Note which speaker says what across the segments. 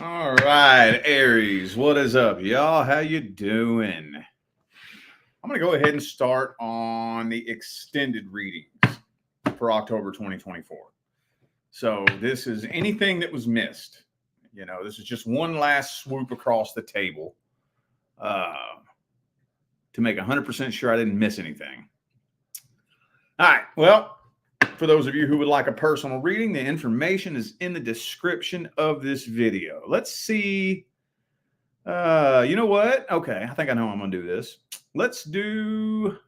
Speaker 1: All right, Aries, what is up, y'all? How you doing? I'm going to go ahead and start on the extended readings for October 2024. So this is anything that was missed. This is just one last swoop across the table uh, to make 100% sure I didn't miss anything. All right, well, for those of you who would like a personal reading, the information is in the description of this video. Let's see. You know what? Okay, I think I know how I'm going to do this. Let's do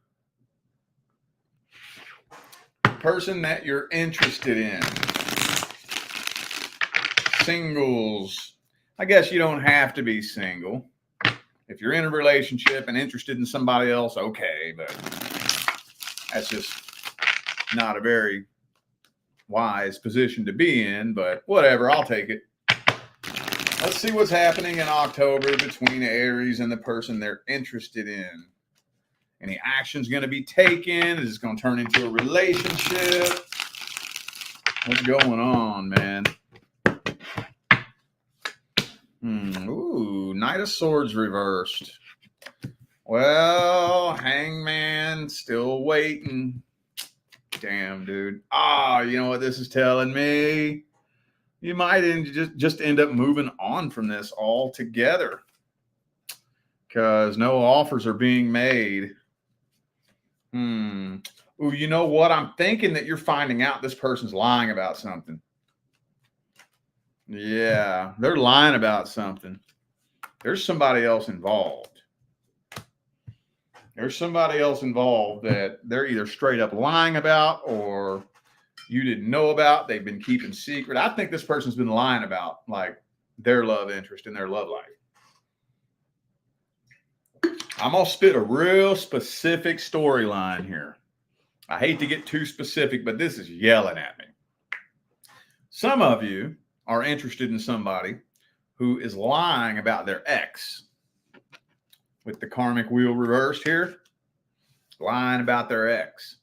Speaker 1: person that you're interested in. Singles. I guess you don't have to be single. If you're in a relationship and interested in somebody else, okay, but that's just not a very wise position to be in, but whatever, I'll take it. Let's see what's happening in October between Aries and the person they're interested in. Any action's going to be taken? Is this going to turn into a relationship? What's going on, man? Ooh, Knight of Swords reversed. Well, Hangman still waiting. Damn, dude. You know what this is telling me? You might just end up moving on from this altogether because no offers are being made. Ooh, you know what? I'm thinking that you're finding out this person's lying about something. Yeah, they're lying about something. There's somebody else involved. There's somebody else involved that they're either straight up lying about or you didn't know about. They've been keeping secret. I think this person's been lying about like their love interest in their love life. I'm going to spit a real specific storyline here. I hate to get too specific, but this is yelling at me. Some of you are interested in somebody who is lying about their ex. With the karmic wheel reversed here, lying about their ex.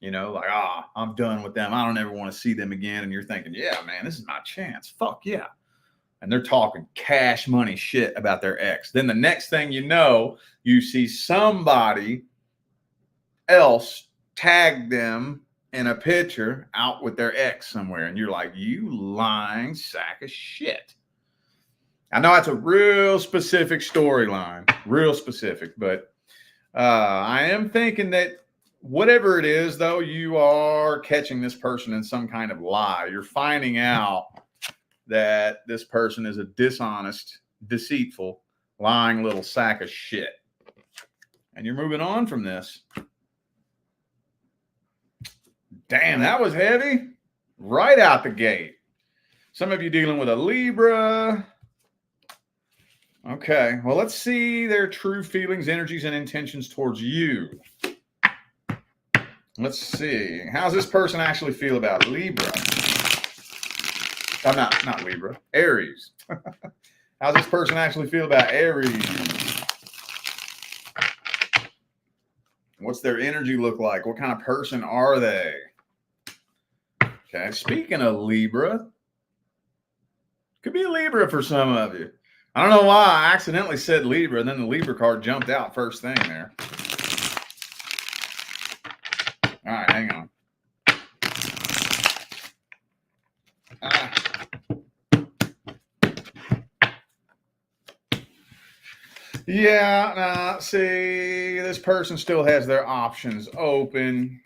Speaker 1: Like, I'm done with them. I don't ever want to see them again. And you're thinking, yeah, man, this is my chance. Fuck yeah. And they're talking cash money shit about their ex. Then the next thing you know, you see somebody else tag them in a picture out with their ex somewhere. And you're like, you lying sack of shit. I know that's a real specific storyline, real specific, but I am thinking that whatever it is, though, you are catching this person in some kind of lie. You're finding out that this person is a dishonest, deceitful, lying little sack of shit. And you're moving on from this. Damn, that was heavy. Right out the gate. Some of you dealing with a Libra. Okay, well, let's see their true feelings, energies, and intentions towards you. Let's see. How's this person actually feel about Libra? I'm not Libra. Aries. How's this person actually feel about Aries? What's their energy look like? What kind of person are they? Okay, speaking of Libra, could be a Libra for some of you. I don't know why I accidentally said Libra, and then the Libra card jumped out first thing there. All right, hang on. See, this person still has their options open.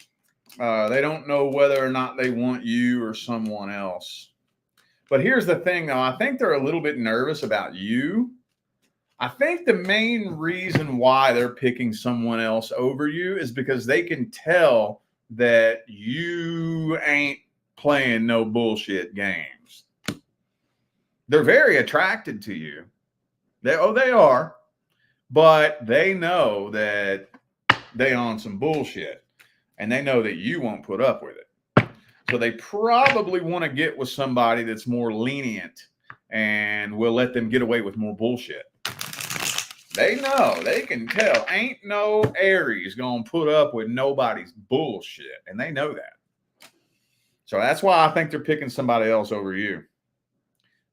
Speaker 1: They don't know whether or not they want you or someone else. But here's the thing, though. I think they're a little bit nervous about you. I think the main reason why they're picking someone else over you is because they can tell that you ain't playing no bullshit games. They're very attracted to you. They are. But they know that they on some bullshit. And they know that you won't put up with it. So they probably want to get with somebody that's more lenient and will let them get away with more bullshit. They know, they can tell. Ain't no Aries going to put up with nobody's bullshit. And they know that. So that's why I think they're picking somebody else over you.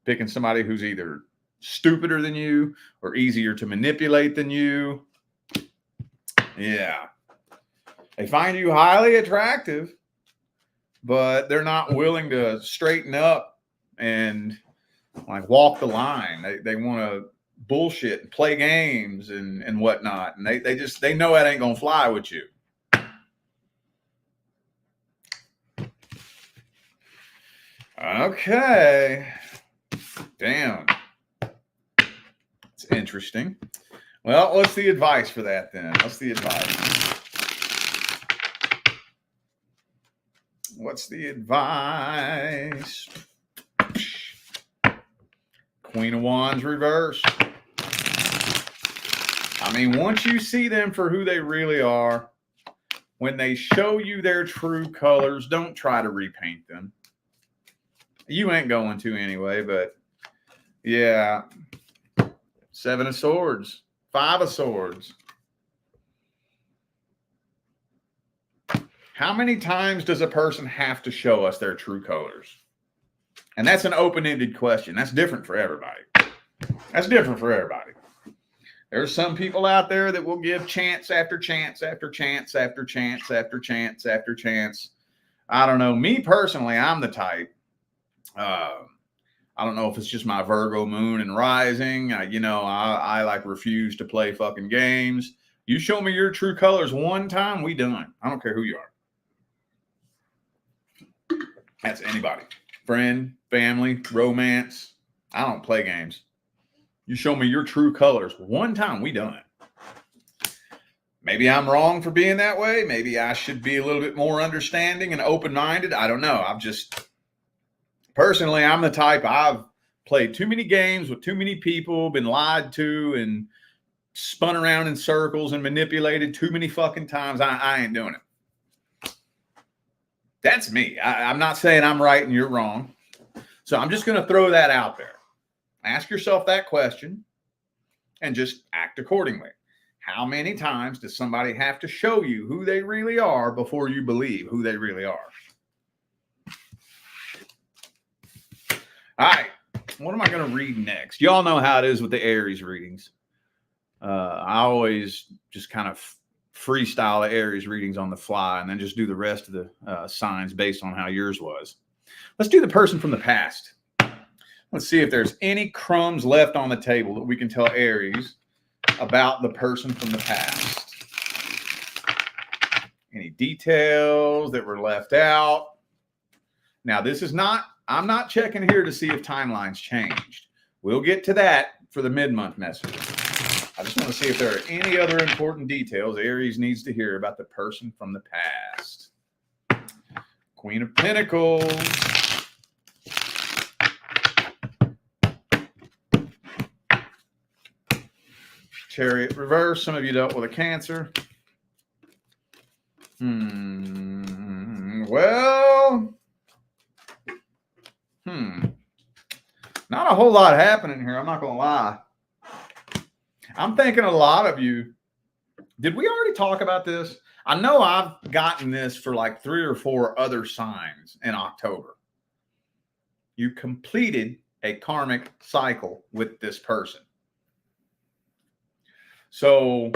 Speaker 1: picking somebody who's either stupider than you or easier to manipulate than you. Yeah. They find you highly attractive, but they're not willing to straighten up and like walk the line. They want to bullshit and play games and whatnot. And they know that ain't going to fly with you. Okay. Damn. It's interesting. Well, what's the advice for that then? What's the advice? What's the advice? Queen of Wands reverse. I mean, once you see them for who they really are, when they show you their true colors, don't try to repaint them. You ain't going to anyway, but yeah. 7 of Swords, 5 of Swords. How many times does a person have to show us their true colors? And that's an open-ended question. That's different for everybody. That's different for everybody. There's some people out there that will give chance after chance after chance after chance after chance after chance. I don't know. Me personally, I'm the type. I don't know if it's just my Virgo moon and rising. I like refuse to play fucking games. You show me your true colors one time, we done. I don't care who you are. That's anybody. Friend, family, romance. I don't play games. You show me your true colors one time, we done. Maybe I'm wrong for being that way. Maybe I should be a little bit more understanding and open-minded. I don't know. Personally, I'm the type, I've played too many games with too many people, been lied to and spun around in circles and manipulated too many fucking times. I ain't doing it. That's me. I'm not saying I'm right and you're wrong. So I'm just going to throw that out there. Ask yourself that question and just act accordingly. How many times does somebody have to show you who they really are before you believe who they really are? All right. What am I going to read next? Y'all know how it is with the Aries readings. I always just kind of freestyle the Aries readings on the fly and then just do the rest of the signs based on how yours was. Let's do the person from the past. Let's see if there's any crumbs left on the table that we can tell Aries about the person from the past. Any details that were left out? Now, I'm not checking here to see if timelines changed. We'll get to that for the mid-month message. I just want to see if there are any other important details Aries needs to hear about the person from the past. Queen of Pentacles. Chariot reverse. Some of you dealt with a Cancer. Well, not a whole lot happening here. I'm not going to lie. I'm thinking a lot of you. Did we already talk about this? I know I've gotten this for like 3 or 4 other signs in October. You completed a karmic cycle with this person. So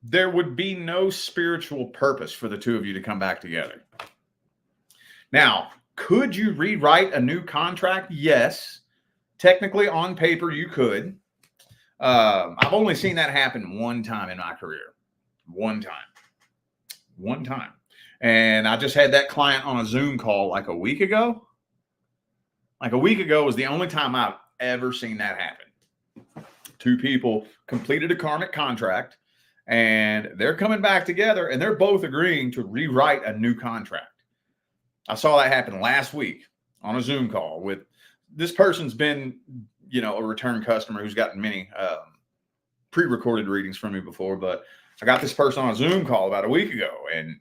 Speaker 1: there would be no spiritual purpose for the two of you to come back together. Now, could you rewrite a new contract? Yes. Technically, on paper, you could. I've only seen that happen one time in my career. One time. And I just had that client on a Zoom call like a week ago. Like a week ago was the only time I've ever seen that happen. 2 people completed a karmic contract and they're coming back together and they're both agreeing to rewrite a new contract. I saw that happen last week on a Zoom call with this person's been, a return customer who's gotten many pre-recorded readings from me before, but I got this person on a Zoom call about a week ago, and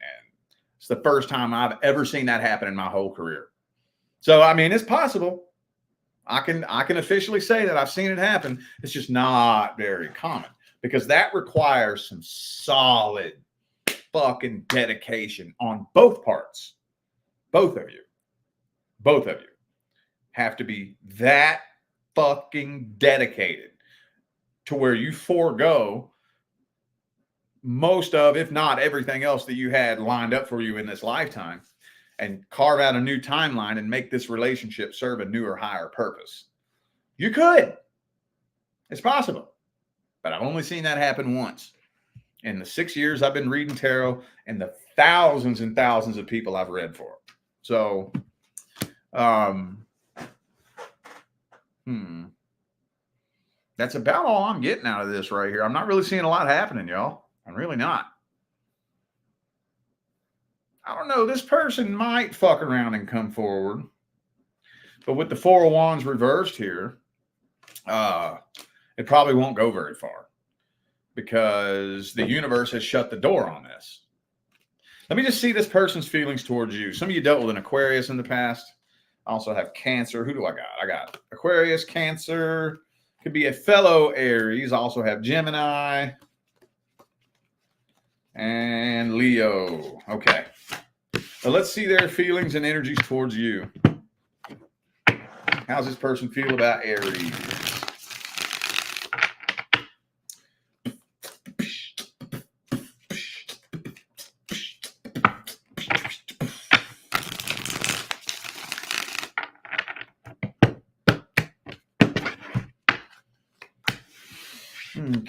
Speaker 1: it's the first time I've ever seen that happen in my whole career. So, I mean, it's possible. I can officially say that I've seen it happen. It's just not very common because that requires some solid fucking dedication on both parts. Both of you. have to be that fucking dedicated to where you forego most of, if not everything else that you had lined up for you in this lifetime, and carve out a new timeline and make this relationship serve a newer, higher purpose. You could. It's possible. But I've only seen that happen once in the 6 years I've been reading tarot and the thousands and thousands of people I've read for. So, that's about all I'm getting out of this right here. I'm not really seeing a lot happening, y'all. I'm really not. I don't know. This person might fuck around and come forward. But with the Four of Wands reversed here, it probably won't go very far because the universe has shut the door on this. Let me just see this person's feelings towards you. Some of you dealt with an Aquarius in the past. I also have Cancer. Who do I got? I got Aquarius, Cancer. Could be a fellow Aries. I also have Gemini and Leo. Okay. So let's see their feelings and energies towards you. How's this person feel about Aries?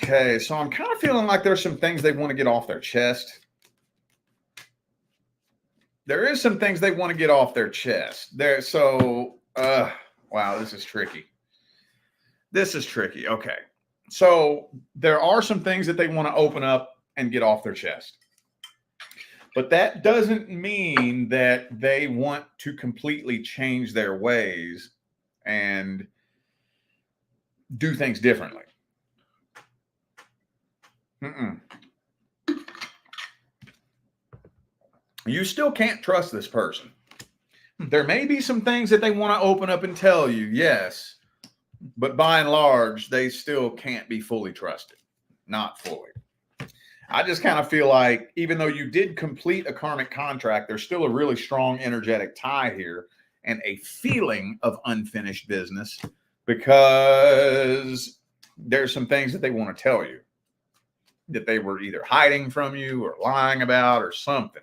Speaker 1: Okay, so I'm kind of feeling like there's some things they want to get off their chest. There is some things they want to get off their chest. Wow, this is tricky. This is tricky. Okay. So there are some things that they want to open up and get off their chest. But that doesn't mean that they want to completely change their ways and do things differently. You still can't trust this person. There may be some things that they want to open up and tell you, yes, but by and large, they still can't be fully trusted. Not fully. I just kind of feel like even though you did complete a karmic contract, there's still a really strong energetic tie here and a feeling of unfinished business because there's some things that they want to tell you that they were either hiding from you or lying about or something.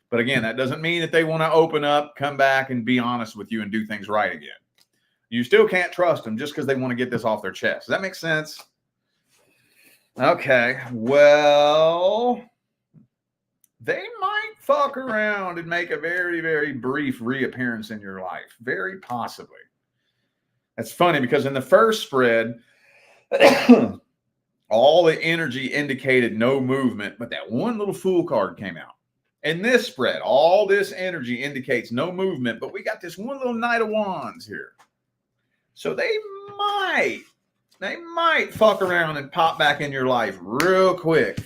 Speaker 1: But again, that doesn't mean that they want to open up, come back, and be honest with you and do things right again. You still can't trust them just because they want to get this off their chest. Does that make sense? Okay, well, they might fuck around and make a very, very brief reappearance in your life. Very possibly. That's funny because in the first spread, all the energy indicated no movement, but that one little Fool card came out. In this spread, all this energy indicates no movement, but we got this one little Knight of Wands here. So they might fuck around and pop back in your life real quick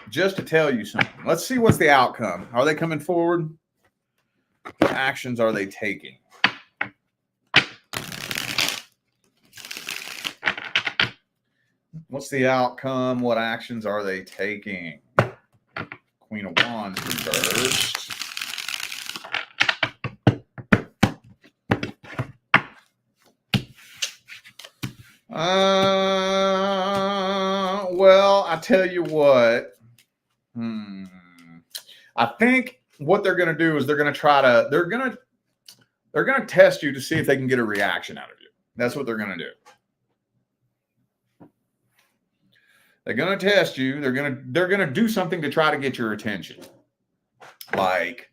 Speaker 1: just to tell you something. Let's see what's the outcome. Are they coming forward? What actions are they taking? What's the outcome? What actions are they taking? Queen of Wands reversed. Well, I tell you what. I think what they're going to do is they're going to test you to see if they can get a reaction out of you. That's what they're going to do. They're going to test you. They're going to do something to try to get your attention. Like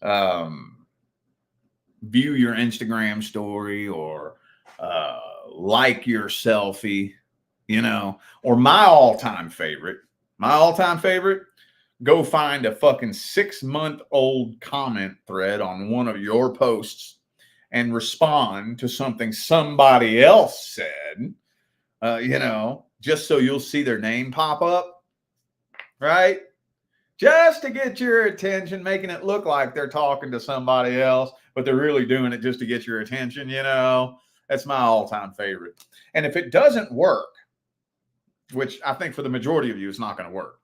Speaker 1: view your Instagram story or like your selfie, or my all-time favorite, go find a fucking 6-month-old comment thread on one of your posts and respond to something somebody else said, just so you'll see their name pop up, right? Just to get your attention, making it look like they're talking to somebody else, but they're really doing it just to get your attention, That's my all-time favorite. And if it doesn't work, which I think for the majority of you, it's not going to work.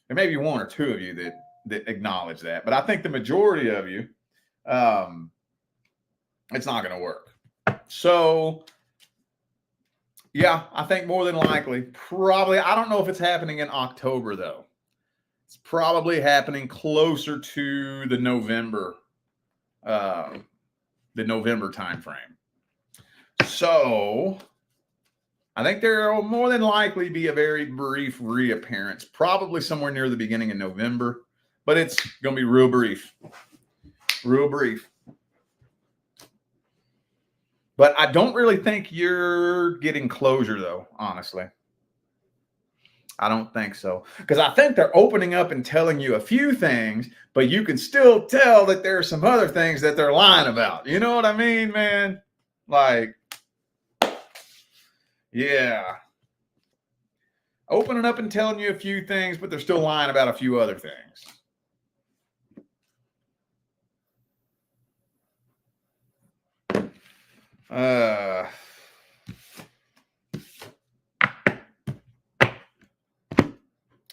Speaker 1: There may be one or two of you that acknowledge that, but I think the majority of you, It's not going to work. So, yeah, I think more than likely, probably, I don't know if it's happening in October, though. It's probably happening closer to the November time frame. So I think there will more than likely be a very brief reappearance, probably somewhere near the beginning of November, but it's going to be real brief. Real brief. But I don't really think you're getting closure, though, honestly. I don't think so. Because I think they're opening up and telling you a few things, but you can still tell that there are some other things that they're lying about. You know what I mean, man? Like, yeah. Opening up and telling you a few things, but they're still lying about a few other things.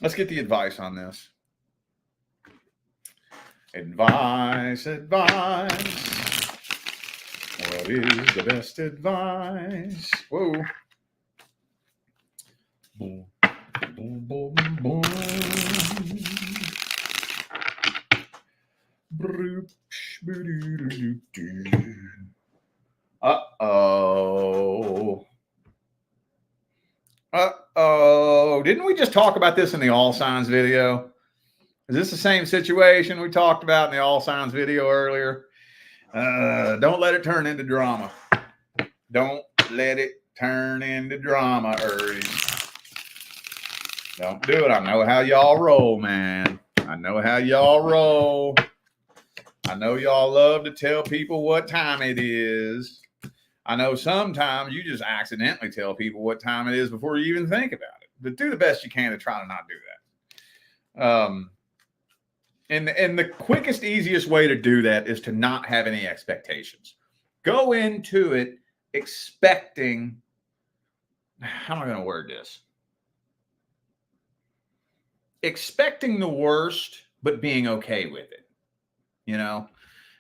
Speaker 1: Let's get the advice on this. Advice. What is the best advice? Whoa. Boom, boom, boom, boom. Uh-oh. Didn't we just talk about this in the all signs video? Is this the same situation we talked about in the all signs video earlier? Don't let it turn into drama. Don't let it turn into drama, Aries. Don't do it. I know how y'all roll, man. I know how y'all roll. I know y'all love to tell people what time it is. I know sometimes you just accidentally tell people what time it is before you even think about it. But do the best you can to try to not do that. And the quickest, easiest way to do that is to not have any expectations. Go into it expecting, how am I going to word this? Expecting the worst, but being okay with it. You know,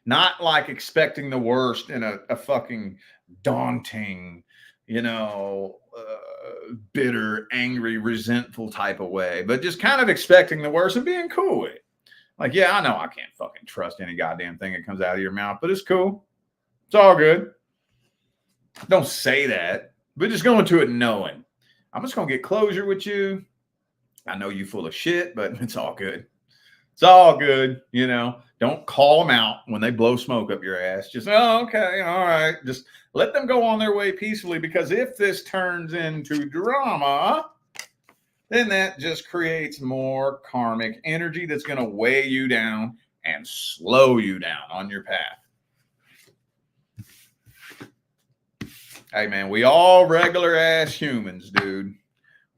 Speaker 1: not like expecting the worst in a fucking daunting, bitter, angry, resentful type of way, but just kind of expecting the worst and being cool with it. Like, yeah, I know I can't fucking trust any goddamn thing that comes out of your mouth, but it's cool. It's all good. Don't say that, but just go into it knowing I'm just going to get closure with you. I know you full of shit, but it's all good. It's all good. Don't call them out when they blow smoke up your ass. Just, oh, okay, all right. Just let them go on their way peacefully, because if this turns into drama, then that just creates more karmic energy that's going to weigh you down and slow you down on your path. Hey, man, we all regular ass humans, dude.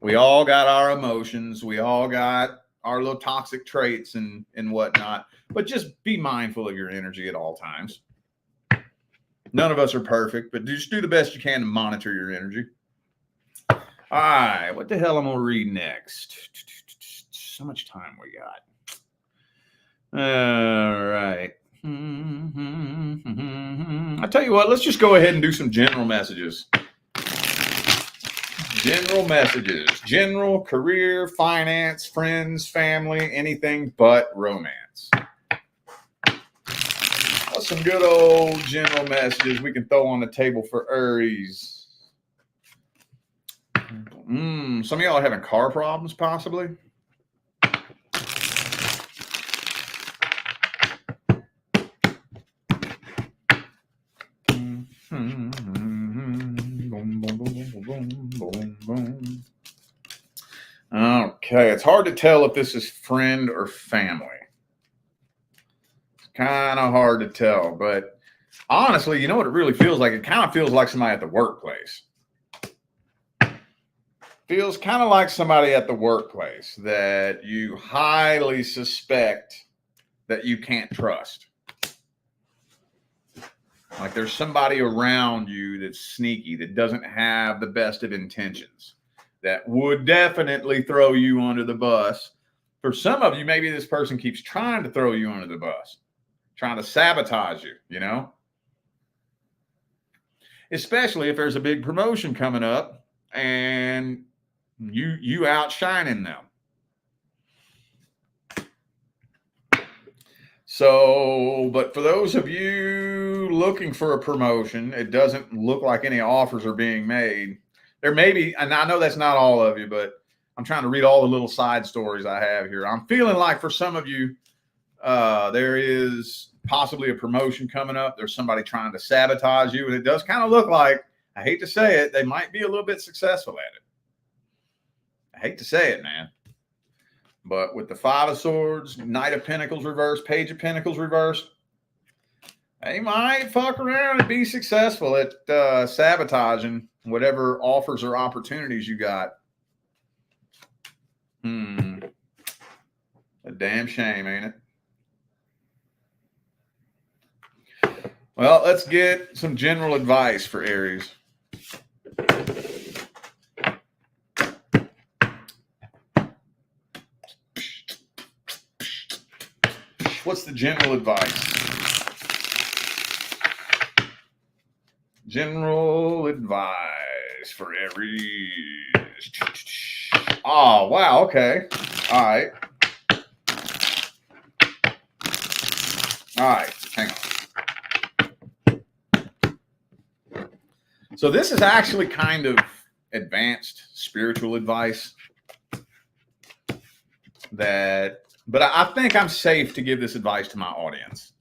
Speaker 1: We all got our emotions. We all got our little toxic traits and whatnot. But just be mindful of your energy at all times. None of us are perfect, but just do the best you can to monitor your energy. All right, what the hell I'm going to read next? So much time we got. All right. I tell you what, let's just go ahead and do some general messages. General messages. General, career, finance, friends, family, anything but romance. That's some good old general messages we can throw on the table for Aries. Some of y'all are having car problems, possibly. Okay, it's hard to tell if this is friend or family. It's kind of hard to tell, but honestly, you know what it really feels like? It kind of feels like somebody at the workplace. Feels kind of like somebody at the workplace that you highly suspect that you can't trust. Like there's somebody around you that's sneaky, that doesn't have the best of intentions, that would definitely throw you under the bus. For some of you, maybe this person keeps trying to throw you under the bus, trying to sabotage you, especially if there's a big promotion coming up and you outshining them. So, but for those of you looking for a promotion, it doesn't look like any offers are being made. There may be, and I know that's not all of you, but I'm trying to read all the little side stories I have here. I'm feeling like for some of you, there is possibly a promotion coming up. There's somebody trying to sabotage you, and it does kind of look like, I hate to say it, they might be a little bit successful at it. I hate to say it, man. But with the Five of Swords, Knight of Pentacles reversed, Page of Pentacles reversed, they might fuck around and be successful at sabotaging whatever offers or opportunities you got. A damn shame, ain't it? Well, let's get some general advice for Aries. What's the general advice? General advice for Aries. Oh, wow. Okay. All right. All right. Hang on. So this is actually kind of advanced spiritual advice but I think I'm safe to give this advice to my audience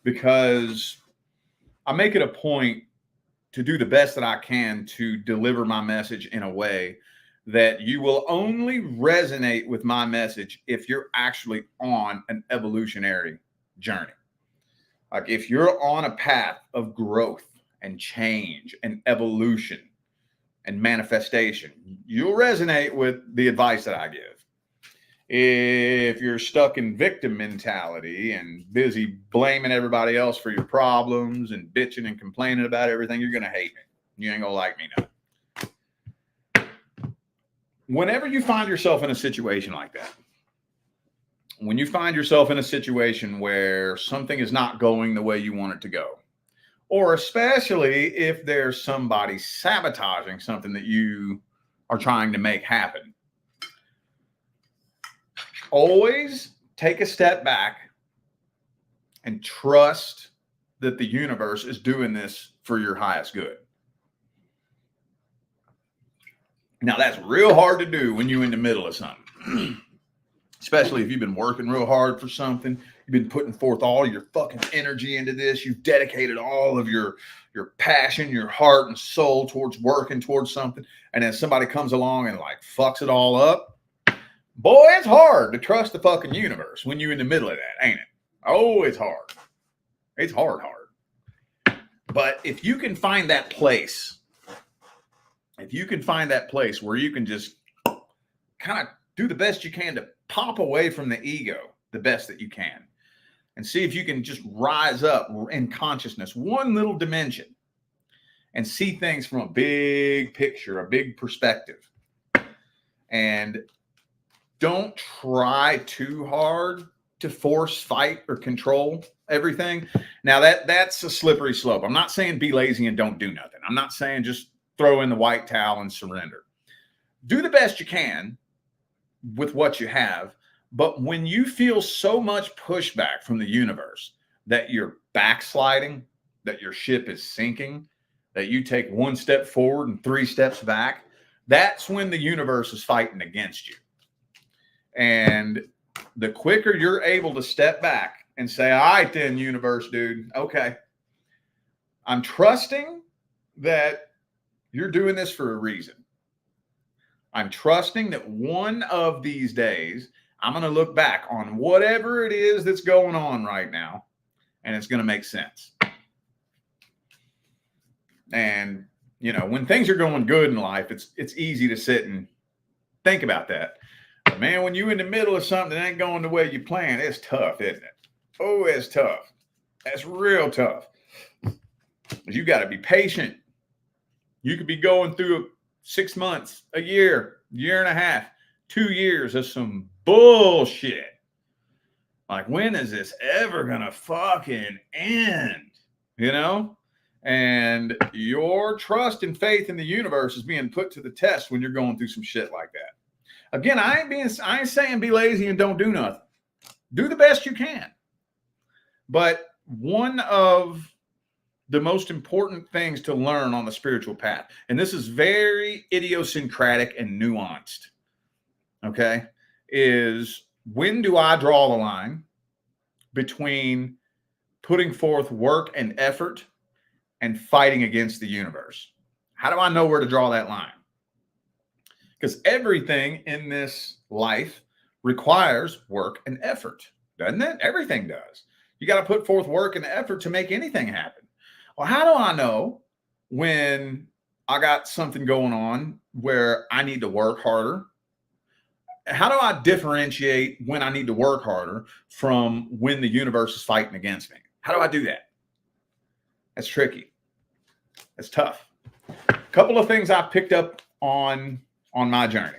Speaker 1: because I make it a point to do the best that I can to deliver my message in a way that you will only resonate with my message if you're actually on an evolutionary journey. Like if you're on a path of growth and change and evolution and manifestation, you'll resonate with the advice that I give. If you're stuck in victim mentality and busy blaming everybody else for your problems and bitching and complaining about everything, you're going to hate me. You ain't going to like me now. Whenever you find yourself in a situation like that, when you find yourself in a situation where something is not going the way you want it to go, or especially if there's somebody sabotaging something that you are trying to make happen, always take a step back and trust that the universe is doing this for your highest good. Now, that's real hard to do when you're in the middle of something, especially if you've been working real hard for something. You've been putting forth all your fucking energy into this. You've dedicated all of your passion, your heart and soul towards working towards something. And then somebody comes along and like fucks it all up. Boy, it's hard to trust the fucking universe when you're in the middle of that, ain't it? Oh, it's hard. It's hard. But if you can find that place, where you can just kind of do the best you can to pop away from the ego the best that you can and see if you can just rise up in consciousness, one little dimension, and see things from a big picture, a big perspective. And don't try too hard to force, fight, or control everything. Now that's a slippery slope. I'm not saying be lazy and don't do nothing. I'm not saying just throw in the white towel and surrender. Do the best you can with what you have. But when you feel so much pushback from the universe that you're backsliding, that your ship is sinking, that you take one step forward and 3 steps back, that's when the universe is fighting against you. And the quicker you're able to step back and say, all right, then, universe, dude, okay, I'm trusting that you're doing this for a reason. I'm trusting that one of these days, I'm going to look back on whatever it is that's going on right now, and it's going to make sense. And, you know, when things are going good in life, it's easy to sit and think about that. But man, when you're in the middle of something that ain't going the way you plan, it's tough, isn't it? Oh, it's tough. That's real tough. You got to be patient. You could be going through 6 months, a year, year and a half, 2 years of some bullshit. Like, when is this ever going to fucking end? You know? And your trust and faith in the universe is being put to the test when you're going through some shit like that. Again, I ain't saying be lazy and don't do nothing. Do the best you can. But one of the most important things to learn on the spiritual path, and this is very idiosyncratic and nuanced, okay, is when do I draw the line between putting forth work and effort and fighting against the universe? How do I know where to draw that line? Because everything in this life requires work and effort, doesn't it? Everything does. You got to put forth work and effort to make anything happen. Well, how do I know when I got something going on where I need to work harder? How do I differentiate when I need to work harder from when the universe is fighting against me? How do I do that? That's tricky. That's tough. A couple of things I picked up on my journey.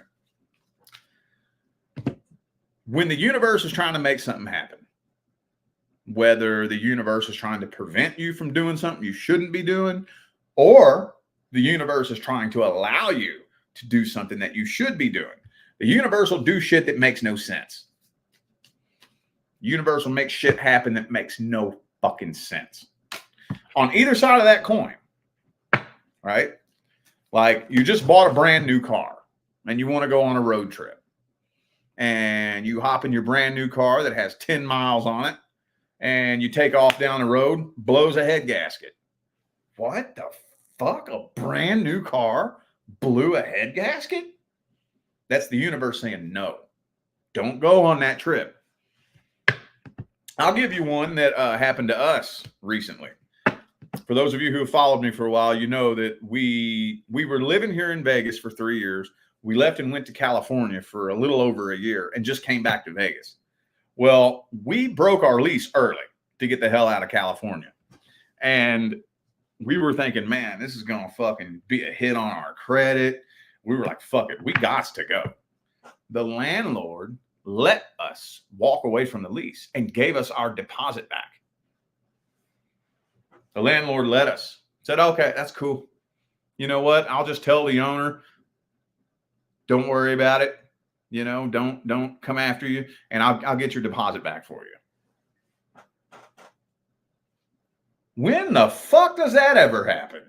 Speaker 1: When the universe is trying to make something happen, whether the universe is trying to prevent you from doing something you shouldn't be doing, or the universe is trying to allow you to do something that you should be doing, the universe will do shit that makes no sense. The universe will make shit happen that makes no fucking sense. On either side of that coin, right? Like you just bought a brand new car and you want to go on a road trip. And you hop in your brand new car that has 10 miles on it and you take off down the road, blows a head gasket. What the fuck? A brand new car blew a head gasket? That's the universe saying, no, don't go on that trip. I'll give you one that happened to us recently. For those of you who have followed me for a while, you know that we were living here in Vegas for 3 years. We left and went to California for a little over a year and just came back to Vegas. Well, we broke our lease early to get the hell out of California. And we were thinking, man, this is going to fucking be a hit on our credit. We were like, fuck it, we got to go. The landlord let us walk away from the lease and gave us our deposit back. The landlord let us. Said, okay, that's cool. You know what? I'll just tell the owner, don't worry about it. You know, don't come after you, and I'll get your deposit back for you. When the fuck does that ever happen?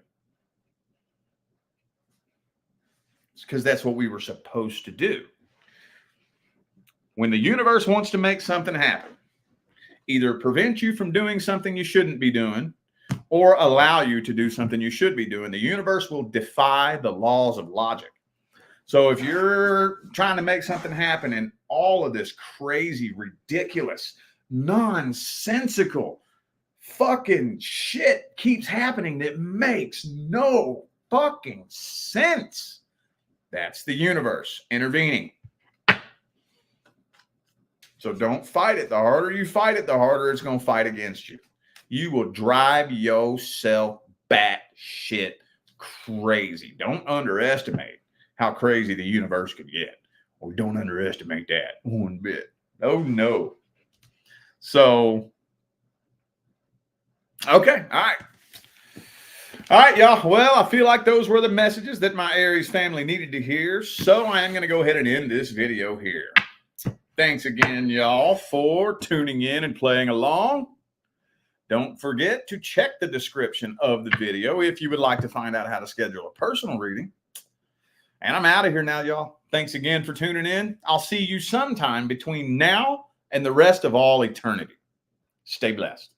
Speaker 1: It's because that's what we were supposed to do. When the universe wants to make something happen, either prevent you from doing something you shouldn't be doing or allow you to do something you should be doing, the universe will defy the laws of logic. So if you're trying to make something happen and all of this crazy, ridiculous, nonsensical fucking shit keeps happening that makes no fucking sense, that's the universe intervening. So don't fight it. The harder you fight it, the harder it's going to fight against you. You will drive yourself batshit crazy. Don't underestimate how crazy the universe could get. Or don't underestimate that one bit. Oh, no. So, okay. All right. All right, y'all. Well, I feel like those were the messages that my Aries family needed to hear. So I am going to go ahead and end this video here. Thanks again, y'all, for tuning in and playing along. Don't forget to check the description of the video if you would like to find out how to schedule a personal reading. And I'm out of here now, y'all. Thanks again for tuning in. I'll see you sometime between now and the rest of all eternity. Stay blessed.